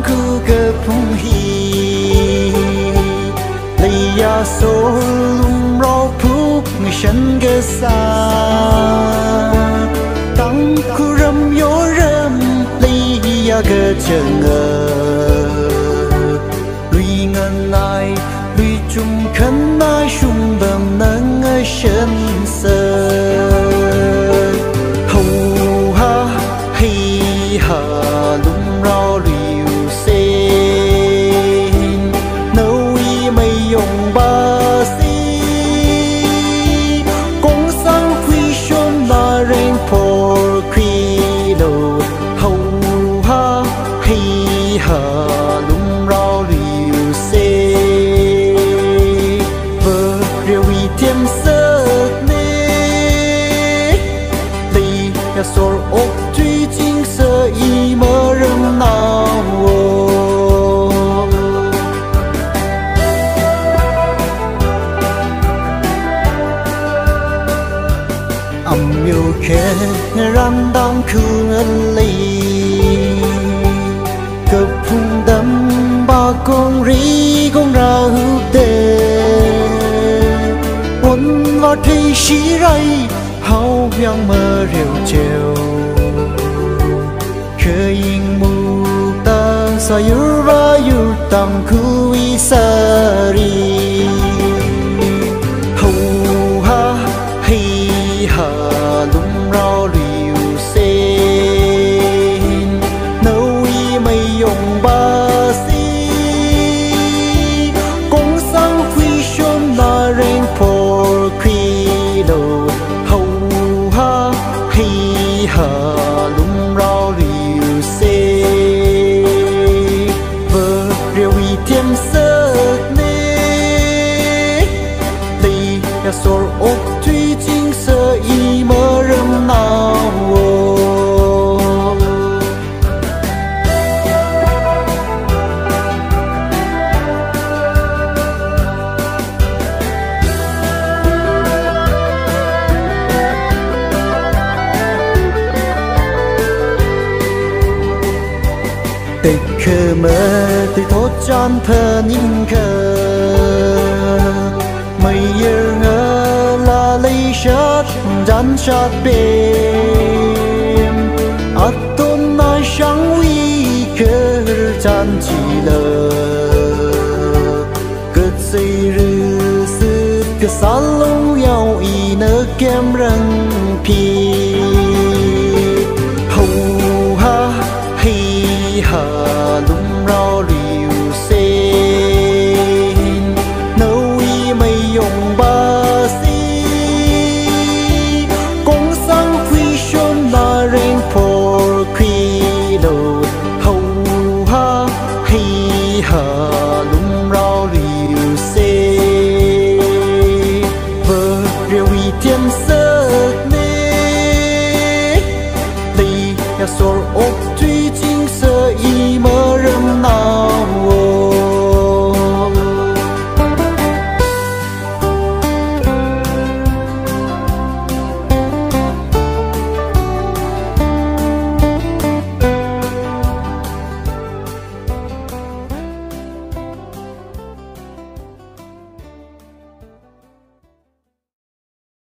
khu cơ phung hi lấy ya số lum rau phúc người sân cơ xa tăng khu râm yô râm lấy ya cơ chờ ngờ lùi ngân ai lùi chung khấn ai sung bầm nâng ở sân sơ hầu ha hay hà lum rau liu sen nấu y mây dùng ba si cũng sang quy xuân là rain for quy đầu hầu ha hay hà lum rau liu sen vợ điều ý thêm sớt nê đây là sổ ốc truy chính sơ y mơ rừng nào âm yêu khẽ ran đang khương ân lì cập phung đâm ba con rí con ra hữu tê quân vào thấy xí ray hao yang mơ rêu treo khơi in mù ta sa yu ra yu tam khu i sa ri hầu ha hay hà lum rau liu sen nấu y mây dùng ba si cũng sang quy xuân là rain for quy đầu hầu ha hay hà lum rau liu sen vợ điều ý thêm sớt nê đây là sổ ốc truy chính sơ y mơ rừng nào tịch khờ mơ tịch thốt chan thơ nín khờ mây yêu ngơ là lấy sát dán sát bên ắt tôn na sáng uy cơ chan chỉ lờ cất xây rư sư cơ xa lâu nhau y nơ kem răng pi hầu ha hay hà lum rau liu sen nấu y mây dùng ba si cũng sang quy xuân là rain for quy đầu hầu ha hay hà lum rau liu sen vợ điều ý thêm sớt nê đây là sổ